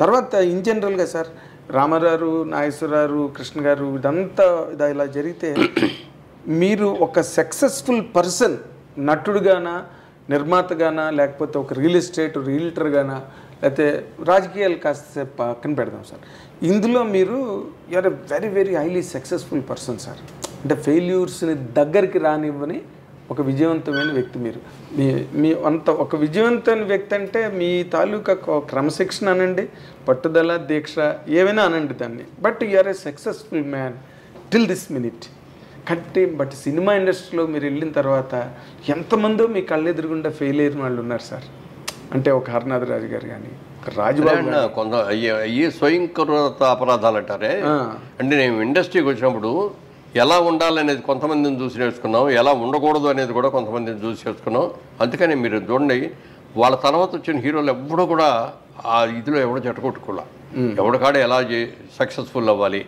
తర్వాత ఇన్ జనరల్గా సార్ రామారావు, నాగేశ్వరరావు, కృష్ణ గారు ఇదంతా ఇలా జరిగితే మీరు ఒక సక్సెస్ఫుల్ పర్సన్ నటుడుగానా, నిర్మాతగానా, లేకపోతే ఒక రియల్ ఎస్టేట్ రియల్టర్గానా, లేకపోతే రాజకీయాలు కాస్త పక్కన పెడదాం సార్, ఇందులో మీరు you're a very very highly successful person sir. అంటే ఫెయిల్యూర్స్ని దగ్గరికి రానివ్వని ఒక విజయవంతమైన వ్యక్తి మీరు. మీ అంత ఒక విజయవంతమైన వ్యక్తి అంటే మీ తాలూకా క్రమశిక్షణ అనండి, పట్టుదల, దీక్ష ఏమైనా అనండి దాన్ని. But you're a successful man till this minute. But cinema ఇండస్ట్రీలో మీరు వెళ్ళిన తర్వాత ఎంతమందో మీ కళ్ళెదురుగుండా ఫెయిల్ అయిన వాళ్ళు ఉన్నారు సార్. అంటే ఒక హరనాథ్ రాజు గారు కానీ, రాజుబాబు కొంత అయ్యే స్వయంకృత అపరాధాలు అంటారే. అంటే నేను ఇండస్ట్రీకి వచ్చినప్పుడు ఎలా ఉండాలనేది కొంతమందిని చూసి నేర్చుకున్నాం, ఎలా ఉండకూడదు అనేది కూడా కొంతమందిని చూసి నేర్చుకున్నాం. అందుకని మీరు చూడండి, వాళ్ళ తర్వాత వచ్చిన హీరోలు ఎప్పుడూ కూడా ఆ ఇదిలో ఎవడో జట్టకొట్టుకోలే. ఎవడికాడ ఎలా సక్సెస్ఫుల్ అవ్వాలి,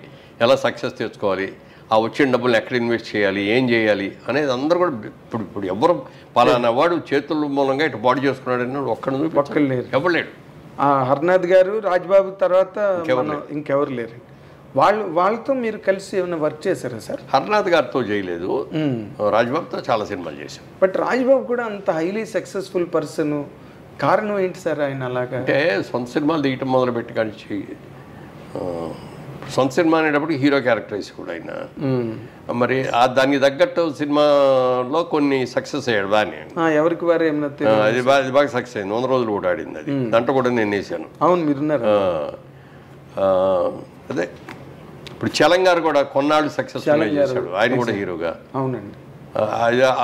ఎలా సక్సెస్ తెచ్చుకోవాలి, ఆ వచ్చిన డబ్బులు ఎక్కడ ఇన్వెస్ట్ చేయాలి, ఏం చేయాలి అనేది అందరూ కూడా ఇప్పుడు ఎవరు పలానా వాడు చేతుల మూలంగా ఇటు బాడీ చేసుకున్నాడని ఒక్కడు ఒక్కరు ఎవరు లేడు. హర్నాథ్ గారు, రాజబాబు తర్వాత ఇంకెవరు లేరు. వాళ్ళతో మీరు కలిసి ఏమైనా వర్క్ చేశారా సార్? హర్నాథ్ గారితో చేయలేదు, రాజబాబుతో చాలా సినిమాలు చేశాను. బట్ రాజబాబు కూడా అంత హైలీ సక్సెస్ఫుల్ పర్సన్, కారణం ఏంటి సార్ ఆయన అలాగా? అంటే సొంత సినిమాలు తీయటం మొదలుపెట్టి కానీ సొంత సినిమా అనేటప్పుడు హీరో క్యారెక్టర్స్ కూడా ఆయన మరి దానికి తగ్గట్టు సినిమాలో కొన్ని సక్సెస్ అయ్యాడు బాగానే. ఎవరికి వారు ఏమన్నా అది బాగా సక్సెస్ అయింది. 100 రోజులు కూడా ఆడింది. అది దాంట్లో కూడా నేను వేసాను. అవును, మీరున్నారు. అదే ఇప్పుడు చలం గారు కూడా కొన్నాళ్ళు సక్సెస్ఫుల్ చేశాడు, ఆయన కూడా హీరోగా. అవునండి.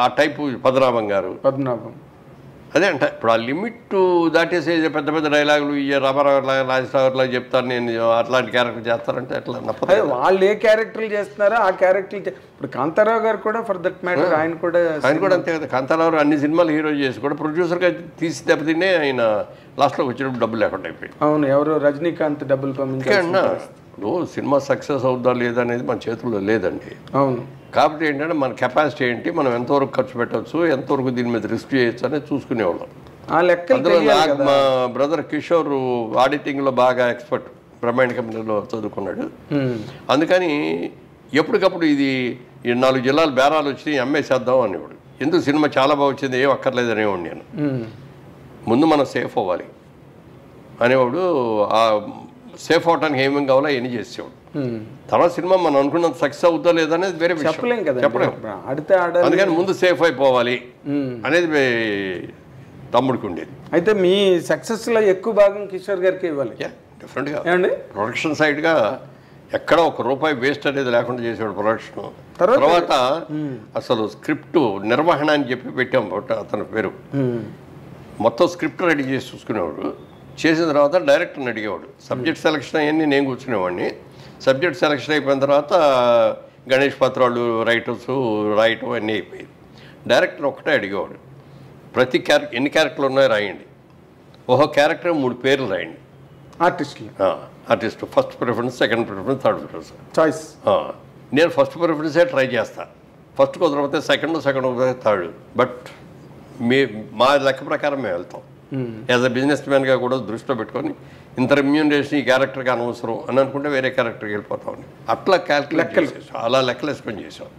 ఆ టైపు పద్మనాభం గారు. అదే అంటే ఇప్పుడు ఆ లిమిట్ దాటేసే పెద్ద పెద్ద డైలాగులు రామారావు రాజశేఖర్లా చెప్తాను నేను అట్లాంటి క్యారెక్టర్ చేస్తారంటే అట్లా నప్పదు. వాళ్ళు ఏ క్యారెక్టర్లు చేస్తున్నారో ఆ క్యారెక్టర్. ఇప్పుడు కాంతారావు గారు కూడా ఫర్ దట్ మ్యాటర్ ఆయన కూడా అంతే కదా. కాంతారావు అన్ని సినిమాలు హీరో చేసి కూడా ప్రొడ్యూసర్గా తీసి దెబ్బతినే ఆయన లాస్ట్లోకి వచ్చినప్పుడు డబ్బులు లేకుండా అయిపోయింది. అవును, ఎవరో రజనీకాంత్ డబ్బులు పంపించారు. ఇప్పుడు సినిమా సక్సెస్ అవుద్దా లేదా అనేది మన చేతుల్లో లేదండి. అవును. కాబట్టి ఏంటంటే మన కెపాసిటీ ఏంటి, మనం ఎంతవరకు ఖర్చు పెట్టవచ్చు, ఎంతవరకు దీని మీద రిస్క్ చేయొచ్చు అనేది చూసుకునేవాళ్ళం. అందులో మా బ్రదర్ కిషోర్ ఆడిటింగ్లో బాగా ఎక్స్పర్ట్, బ్రహ్మాండ కంపెనీలో చదువుకున్నాడు. అందుకని ఎప్పటికప్పుడు ఇది 4 జిల్లాలు బేరాలు వచ్చి అమ్మేసేద్దాం అనేవాడు. ఎందుకు సినిమా చాలా బాగా వచ్చింది, ఏం అక్కర్లేదు అనేవాడు. నేను ముందు మనం సేఫ్ అవ్వాలి అనేవాడు. ఆ సేఫ్ అవడానికి ఏమేమి కావాలో అవన్నీ చేసేవాడు. తర్వాత సినిమా మనం అనుకున్నంత సక్సెస్ అవుతా లేదనేది వేరే విషయం, చెప్పలేము. అందుకని ముందు సేఫ్ అయిపోవాలి అనేది తమ్ముడికి ఉండేది. అయితే మీ సక్సెస్లో ఎక్కువ భాగం కిషోర్ గారికి ఇవ్వాలి. డిఫరెంట్గా ప్రొడక్షన్ సైడ్గా ఎక్కడ ₹1 వేస్ట్ అనేది లేకుండా చేసేవాడు ప్రొడక్షన్. తర్వాత అసలు స్క్రిప్ట్ నిర్వహణ అని చెప్పి పెట్టాం అతని పేరు. మొత్తం స్క్రిప్ట్ రెడీ చేసి చూసుకునేవాడు. చేసిన తర్వాత డైరెక్టర్ని అడిగేవాడు. సబ్జెక్ట్ సెలక్షన్ అవన్నీ నేను కూర్చునేవాడిని. సబ్జెక్ట్ సెలక్షన్ అయిపోయిన తర్వాత గణేష్ పత్రాలు రైటర్స్ రాయటం అన్నీ అయిపోయింది. డైరెక్టర్ ఒక్కటే అడిగేవాడు, ప్రతి ఎన్ని క్యారెక్టర్లు ఉన్నాయో రాయండి, ఓహో క్యారెక్టర్ 3 పేర్లు రాయండి. Artist first preference, second preference, third preference choice. నేను ఫస్ట్ ప్రిఫరెన్సే ట్రై చేస్తాను. ఫస్ట్ కుదరకపోతే సెకండ్ కుదరకపోతే థర్డ్. బట్ మా లెక్క ప్రకారం మేము వెళ్తాం. యాజ్ అ బిజినెస్ మ్యాన్గా కూడా దృష్టిలో పెట్టుకొని ఇంత రెమ్యూనరేషన్ ఈ క్యారెక్టర్కి అనవసరం అని అనుకుంటే వేరే క్యారెక్టర్కి వెళ్ళిపోతామని అట్లా క్యాల్కులేట్ చేసాం, అలా లెక్కలు వేసుకొని చేసాం.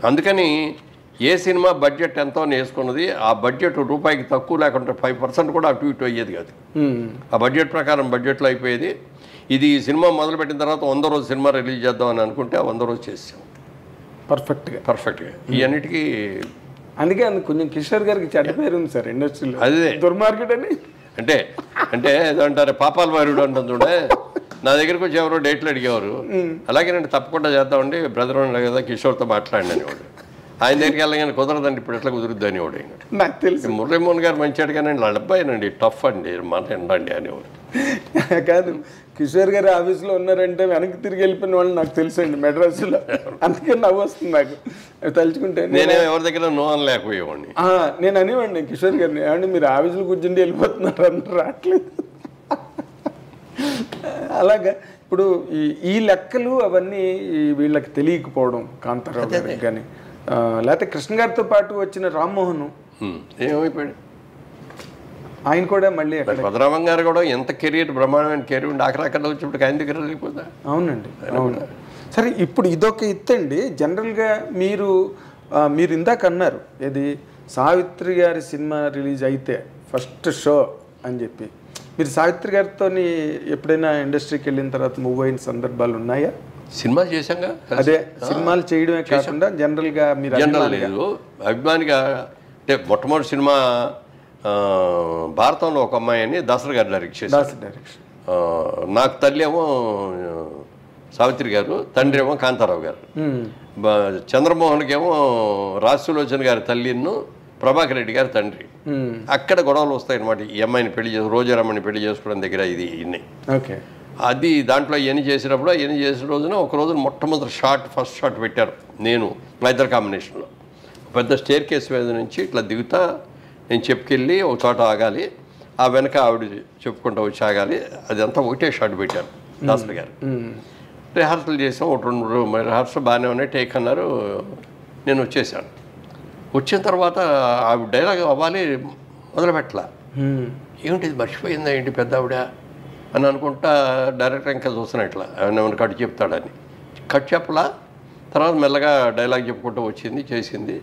అందుకని ఏ సినిమా బడ్జెట్ ఎంతో వేసుకున్నది ఆ బడ్జెట్ రూపాయికి తక్కువ లేకుండా 5% కూడా అటు ఇటు అయ్యేది కాదు. ఆ బడ్జెట్ ప్రకారం బడ్జెట్లో అయిపోయేది. ఇది సినిమా మొదలుపెట్టిన తర్వాత 100 రోజు సినిమా రిలీజ్ చేద్దాం అని అనుకుంటే ఆ 100 రోజు చేసాం పర్ఫెక్ట్గా. ఈ అన్నిటికీ అందుకే కొంచెం కిషోర్ గారికి చెడ్డ పేరు ఉంది సార్ ఇండస్ట్రీలో, అదే దుర్మార్కెట్ అని. అంటే ఏదంటారు పాపాల వారుడు అంటుంది చూడే. నా దగ్గరకు వచ్చి ఎవరో డేట్లు అడిగేవారు. అలాగే నేను తప్పకుండా చేద్దామండి, బ్రదర్ ఉన్నాడు కదా కిషోర్తో మాట్లాడిన అనేవాడు. ఆయన దగ్గరికి వెళ్ళగానే కుదరదండి, ఇప్పుడు ఎట్లా కుదురుద్ది అనేవాడు. నాకు తెలుసు మురళీమోహన్ గారు మంచివాడు కానీ అబ్బాయినండి టఫ్ అండి మాట ఎండండి అనేవాడు. కాదు, కిషోర్ గారు ఆఫీస్లో ఉన్నారంటే వెనక్కి తిరిగి వెళ్ళిపోయిన వాళ్ళు నాకు తెలుసు అండి మెడ్రాస్లో. అందుకే నవ్వు వస్తుంది నాకు తలుచుకుంటే. నేను ఎవరి దగ్గర నో అని లేకపోయేవాడిని. నేను అనేవాడిని కిషోర్ గారిని, ఏమంటే మీరు ఆఫీసులో కూర్చుండి వెళ్ళిపోతున్నారు అందరూ రావట్లేదు. అలాగా ఇప్పుడు ఈ లెక్కలు అవన్నీ వీళ్ళకి తెలియకపోవడం, కాంతారావు గారికి కానీ లేకపోతే కృష్ణ గారితో పాటు వచ్చిన రామ్మోహన్ ఏమైపోయాడు ఆయన కూడా మళ్ళీ పద్మనాభం గారు కూడా ఎంత కెరీర్ బ్రహ్మాండమైన కెరీర్ ఉండి ఆఖరాకన్నా వచ్చినప్పుడు ఆయన దగ్గర లేకపోతే. అవునండి, అవును. సరే, ఇప్పుడు ఇదొక ఇత్తండి. జనరల్గా మీరు ఇందాక అన్నారు ఏది, సావిత్రి గారి సినిమా రిలీజ్ అయితే ఫస్ట్ షో అని చెప్పి, మీరు సావిత్రి గారితో ఎప్పుడైనా ఇండస్ట్రీకి వెళ్ళిన తర్వాత మూవ్ అయిన సందర్భాలు ఉన్నాయా? సినిమాలు చేశాంగా. అదే సినిమాలు చేయడమే కాకుండా జనరల్గా మీరు జనరల్ లేదు అభిమానిగా అంటే మొట్టమొదటి సినిమా భారతంలో ఒక అమ్మాయి అని దాసరి గారు డైరెక్ట్ చేశారు. నాకు తల్లి ఏమో సావిత్రి గారు, తండ్రి ఏమో కాంతారావు గారు. చంద్రమోహన్కి ఏమో రాజసులోచన గారి తల్లిను ప్రభాకర్ రెడ్డి గారి తండ్రి. అక్కడ గొడవలు వస్తాయి అనమాట. ఈ అమ్మాయిని పెళ్లి చేసి రోజారమ్మని పెళ్లి చేసుకోవడం దగ్గర ఇది ఇన్ని. అది దాంట్లో ఇవన్నీ చేసినప్పుడు ఇవన్నీ చేసిన రోజున ఒక రోజున మొట్టమొదటి ఫస్ట్ షాట్ పెట్టారు నేను మా ఇద్దరు కాంబినేషన్లో. పెద్ద స్టేర్ కేసు మీద నుంచి ఇట్లా దిగుతా నేను చెప్పుకెళ్ళి ఒక చోట ఆగాలి, ఆ వెనక ఆవిడ చెప్పుకుంటూ వచ్చి ఆగాలి. అదంతా ఒకటే షాట్ పెట్టారు దాసరి గారు. రిహార్సల్ చేసాం, ఒక 2 రిహార్సల్ బాగానే ఉన్నాయి, టేక్ అన్నారు. నేను వచ్చేసాను. వచ్చిన తర్వాత ఆవిడ డైలాగ్ అవ్వాలి మొదలుపెట్టలా. ఏమిటి మర్చిపోయిందా ఏంటి పెద్ద ఆవిడ అని అనుకుంటా డైరెక్టర్ ఇంకా చూస్తున్నా ఇట్లా ఏమైనా కట్ చెప్తాడని. కట్ చెప్పలా. తర్వాత మెల్లగా డైలాగ్ చెప్పుకుంటూ వచ్చింది, చేసింది.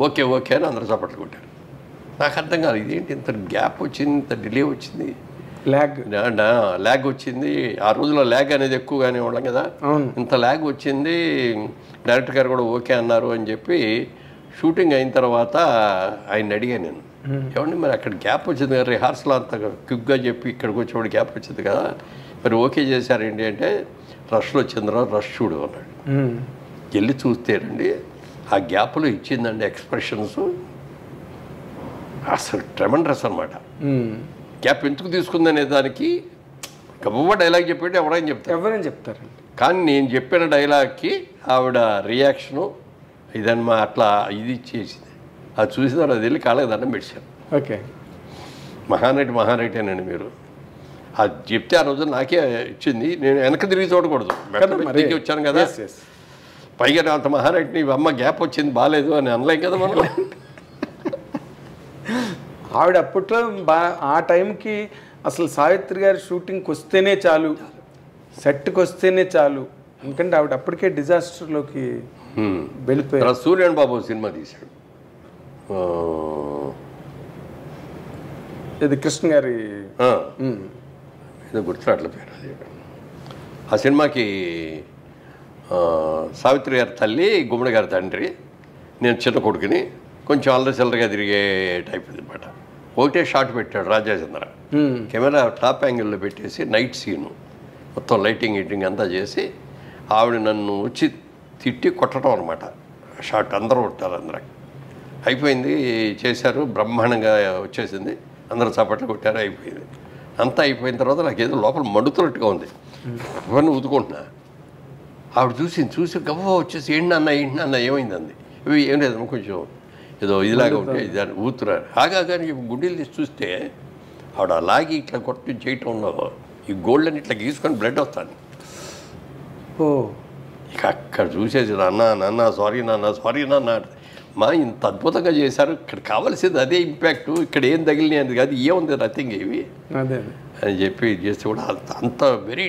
ఓకే ఓకే అని అందరూ చప్పట్లు కొట్టారు. నాకు అర్థం కాదు ఇదేంటి ఇంత గ్యాప్ వచ్చింది, ఇంత డిలే వచ్చింది, ల్యాగ్ వచ్చింది. ఆ రోజుల్లో ల్యాగ్ అనేది ఎక్కువగానే వాళ్ళం కదా, ఇంత ల్యాగ్ వచ్చింది. డైరెక్టర్ గారు కూడా ఓకే అన్నారు అని చెప్పి షూటింగ్ అయిన తర్వాత ఆయన అడిగాను నేను, ఏమండి మరి అక్కడ గ్యాప్ వచ్చింది కదా, రిహార్సల్ అంత క్విక్గా చెప్పి ఇక్కడికి వచ్చేవాడు గ్యాప్ వచ్చింది కదా, మరి ఓకే చేశారేంటి అంటే రష్లో వచ్చింది రష్ చూడు అన్నాడు. వెళ్ళి చూస్తేనండి ఆ గ్యాప్లో ఇచ్చిందండి ఎక్స్ప్రెషన్స్ అసలు ట్రెమండరస్ అనమాట. గ్యాప్ ఎందుకు తీసుకుందనే దానికి గొప్ప డైలాగ్ చెప్పేది ఎవరైనా చెప్తారండి. కానీ నేను చెప్పిన డైలాగ్కి ఆవిడ రియాక్షను ఇదన్నమా అట్లా ఇది చేసింది. అది చూసిన తర్వాత అది వెళ్ళి కాళ్ళకి దండం పెట్టాను. ఓకే, మహానటేనండి మీరు. అది చెప్తే ఆ రోజు నాకే ఇచ్చింది. నేను వెనక తిరిగి చూడకూడదు, తిరిగి వచ్చాను కదా. పైగా అంత మహానటిని అమ్మ గ్యాప్ వచ్చింది బాగాలేదు అని అనలేం కదా మనం. ఆవిడ అప్పట్లో ఆ టైంకి అసలు సావిత్రి గారి షూటింగ్కి వస్తేనే చాలు, సెట్కి వస్తేనే చాలు, ఎందుకంటే ఆవిడ అప్పటికే డిజాస్టర్లోకి వెళ్ళిపోయారు. సూర్యన్ బాబు సినిమా తీశాడు, ఇది కృష్ణ గారి ఏదో గుర్తురాట్ల పేరు. అది ఆ సినిమాకి సావిత్రి గారి తల్లి, గుమ్మడి గారి తండ్రి, నేను చిన్న కొడుకుని, కొంచెం అల్లరి చిల్లరగా తిరిగే టైప్ అనమాట. ఒకటే షాట్ పెట్టాడు రాజాచంద్ర. కెమెరా టాప్ యాంగిల్లో పెట్టేసి నైట్ సీను మొత్తం లైటింగ్ హీటింగ్ అంతా చేసి ఆవిడ నన్ను వచ్చి తిట్టి కొట్టడం అనమాట. షాట్ అందరూ కొట్టారు, అందరూ అయిపోయింది, చేశారు, బ్రహ్మాండంగా వచ్చేసింది, అందరూ చప్పట్లు కొట్టారు, అయిపోయింది. అంతా అయిపోయిన తర్వాత నాకు ఏదో లోపల మండుతున్నట్టుగా ఉంది, అవన్నీ ఊదుకుంటున్నా. ఆవిడ చూసి గవ్వ వచ్చేసి ఏంటి అన్న ఏమైంది అంది. ఇవి ఏం లేదమ్మా కొంచెం ఏదో ఇదిలాగా ఉంటే ఇది అని ఊతున్నారు. కానీ గుండెలు తీసి చూస్తే ఆవిడ అలాగే ఇట్లా కొట్టి చేయటంలో ఈ గోల్డ్ అని ఇట్లా గీసుకొని బ్లడ్ వస్తాను. ఇక అక్కడ చూసేసి నాన్న సారీ నాన్న మా ఇంత అద్భుతంగా చేశారు, ఇక్కడ కావాల్సింది అదే ఇంపాక్ట్, ఇక్కడ ఏం తగిలినాయి అనేది కాదు, ఏముంది నథింగ్ ఇవి అని చెప్పి చేస్తే కూడా అంత వెరీ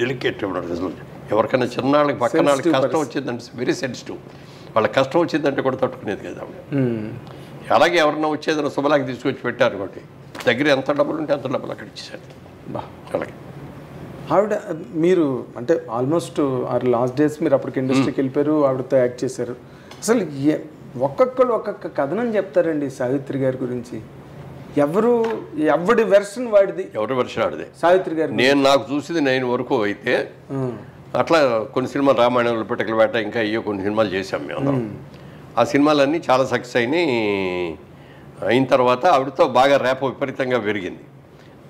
డెలికేట్ అసలు. ఎవరికైనా చిన్నాళ్ళకి పక్కన వాళ్ళకి కష్టం వచ్చిందంటే వెరీ సెన్సిటివ్, వాళ్ళకి కష్టం వచ్చిందంటే కూడా తట్టుకునేది కదా ఆవిడ. అలాగే ఎవరన్నా వచ్చేదన్నా శుభలాకి తీసుకొచ్చి పెట్టారు కాబట్టి దగ్గర ఎంత డబ్బులు ఉంటే అంత డబ్బులు అక్కడ ఇచ్చేసారు. అలాగే ఆవిడ మీరు అంటే ఆల్మోస్ట్ లాస్ట్ డేస్ మీరు అప్పటికి ఇండస్ట్రీకి వెళ్ళిపోయారు, ఆవిడతో యాక్ట్ చేశారు. అసలు ఒక్కొక్కరు ఒక్కొక్క కథనం చెప్తారండి సావిత్రి గారి గురించి. ఎవరి వెర్షన్ వాడిది, ఎవరి వెర్షన్ ఆడిది సావిత్రి గారు. నేను నాకు చూసింది 9 వరకు అయితే అట్లా కొన్ని సినిమాలు రామాయణంలో పిట్టకల వేట ఇంకా అయ్యో కొన్ని సినిమాలు చేసాం మేము అందరం. ఆ సినిమాలన్నీ చాలా సక్సెస్ అయిన తర్వాత ఆవిడతో బాగా ర్యాప్ విపరీతంగా పెరిగింది.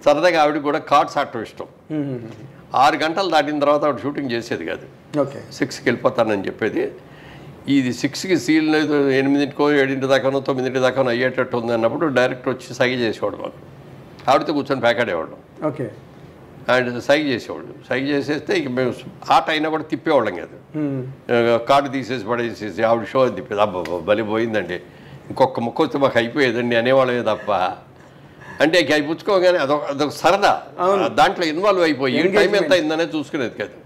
సరదాగా ఆవిడకి కూడా కార్డ్స్ ఆడటం ఇష్టం. 6 గంటలు దాటిన తర్వాత ఆవిడ షూటింగ్ చేసేది కాదు, 6కి వెళ్ళిపోతానని చెప్పేది. ఇది 6కి సీల్ 8కో 7 దాకానో 9 దాకానో అయ్యేటట్టు ఉంది అన్నప్పుడు డైరెక్టర్ వచ్చి సైగ చేసేవాడు మాకు, ఆవిడతో కూర్చొని ప్యాకాడేవాడు. ఆయన సైగ చేసేవాళ్ళు, సైగ చేసేస్తే ఇక మేము ఆట అయినా కూడా తిప్పేవాళ్ళం కాదు, కార్డు తీసేసి పడేసేసి ఆవిడ షో అని తిప్పేది. అబ్బా బలి పోయిందండి, ఇంకొక ముక్క వస్తే మాకు అయిపోయేదండి అనేవాళ్ళమే తప్ప అంటే అవి పుచ్చుకోగానే అదొక సరదా, దాంట్లో ఇన్వాల్వ్ అయిపోయి టైం ఎంత అయిందనే చూసుకునేది కాదు.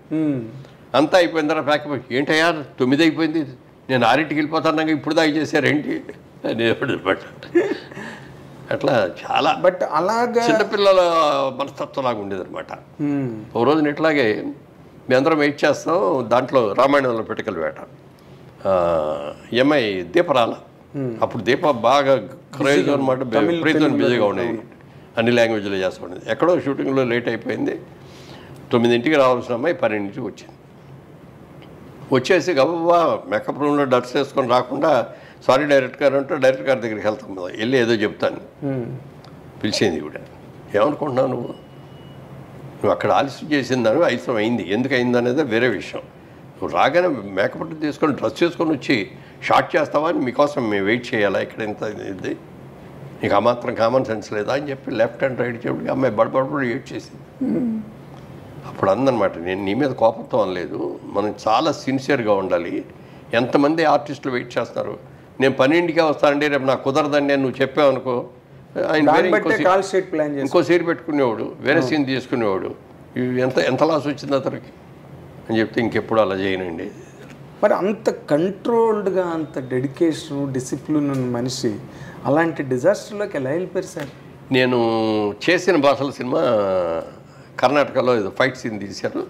అంతా అయిపోయిన తర్వాత ప్యాకపోయి ఏంటయ్యా 9 అయిపోయింది, నేను 6కి వెళ్ళిపోతాను, ఇప్పుడు దాకా చేశారేంటి అనేవాడు అనమాట. అట్లా చాలా బట్ అలాగా చిన్నపిల్లల మనస్తత్వం లాగా ఉండేది అనమాట. ఒక రోజున ఇట్లాగే మేము అందరం వెయిట్ చేస్తాం, దాంట్లో రామాయణంలో పిటకల వేట, ఎంఐ దీపరాల, అప్పుడు దీప బాగా క్రేజ్ అనమాట, ప్రీతం బిజీగా ఉండేది, అన్ని లాంగ్వేజ్లో చేస్తూ ఉండేది. ఎక్కడో షూటింగ్లో లేట్ అయిపోయింది, 9ంటికి రావాల్సిన అమ్మాయి 12ంటికి వచ్చింది. వచ్చేసి గవ్వా మేకప్ రూమ్లో డ్రెస్ వేసుకొని రాకుండా సారీ డైరెక్టర్ గారు అంటే డైరెక్టర్ గారి దగ్గరికి వెళ్తాం కదా, వెళ్ళి ఏదో చెప్తాను పిలిచింది కూడా. ఏమనుకుంటున్నావు నువ్వు అక్కడ ఆలస్యం చేసిందాను, అవసరం అయింది, ఎందుకు అయింది అనేది వేరే విషయం. నువ్వు రాగానే మేకప్ తీసుకొని డ్రెస్ చేసుకొని వచ్చి షార్ట్ చేస్తావా అని మీకోసం మేము వెయిట్ చేయాలా ఇక్కడ, ఇంత ఇది నీకు ఆ మాత్రం కామన్ సెన్స్ లేదా అని చెప్పి లెఫ్ట్ అండ్ రైట్ చెప్పి అమ్మాయి బడబడబడి వెయిట్ చేసింది. అప్పుడు అందనమాట, నేను నీ మీద కోపంతో అనలేదు, మనం చాలా సిన్సియర్గా ఉండాలి, ఎంతమంది ఆర్టిస్టులు వెయిట్ చేస్తున్నారు, నేను 12కే వస్తానండి, రేపు నాకు కుదరదండి అని నువ్వు చెప్పావు అనుకో, ఆయన ఇంకో సీట్ పెట్టుకునేవాడు, వేరే సీన్ తీసుకునేవాడు, ఎంత లాస్ వచ్చింది అతనికి అని చెప్తే ఇంకెప్పుడు అలా చేయనండి. మరి అంత కంట్రోల్డ్గా అంత డెడికేషన్ డిసిప్లిన్ ఉన్న మనిషి అలాంటి డిజాస్టర్లోకి ఎలా వెళ్ళిపోయారు సార్? నేను చేసిన భాషల సినిమా కర్ణాటకలో ఏదో ఫైట్ సీన్ తీశారు,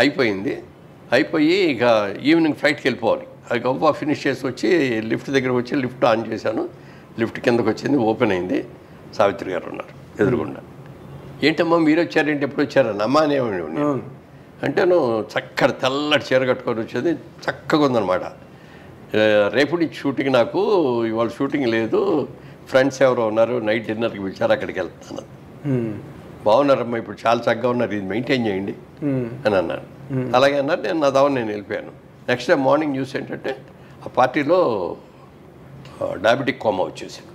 అయిపోయి ఇక ఈవినింగ్ ఫ్లైట్కి వెళ్ళిపోవాలి. అది గొప్ప ఫినిష్ చేసి వచ్చి లిఫ్ట్ దగ్గరకు వచ్చి లిఫ్ట్ ఆన్ చేశాను, లిఫ్ట్ కిందకు వచ్చింది, ఓపెన్ అయింది, సావిత్రి గారు ఉన్నారు ఎదురుగుండా. ఏంటమ్మా మీరు వచ్చారేంటి, ఎప్పుడు వచ్చారని అమ్మ అనేవాడిని. అంటే నువ్వు చక్కటి తెల్లటి చీర కట్టుకొని వచ్చేది, చక్కగా ఉందన్నమాట. రేపు నుంచి షూటింగ్, నాకు ఇవాళ షూటింగ్ లేదు, ఫ్రెండ్స్ ఎవరో ఉన్నారు, నైట్ డిన్నర్కి పిలిచారు, అక్కడికి వెళ్తాను. బాగున్నారమ్మా, ఇప్పుడు చాలా చక్కగా ఉన్నారు, ఇది మెయింటైన్ చేయండి అని అన్నాను. అలాగే అన్నారు, నేను నా దావని నేను వెళ్ళిపోయాను. నెక్స్ట్ డే మార్నింగ్ న్యూస్ ఏంటంటే ఆ పార్టీలో డయాబెటిక్ కోమా వచ్చేసింది.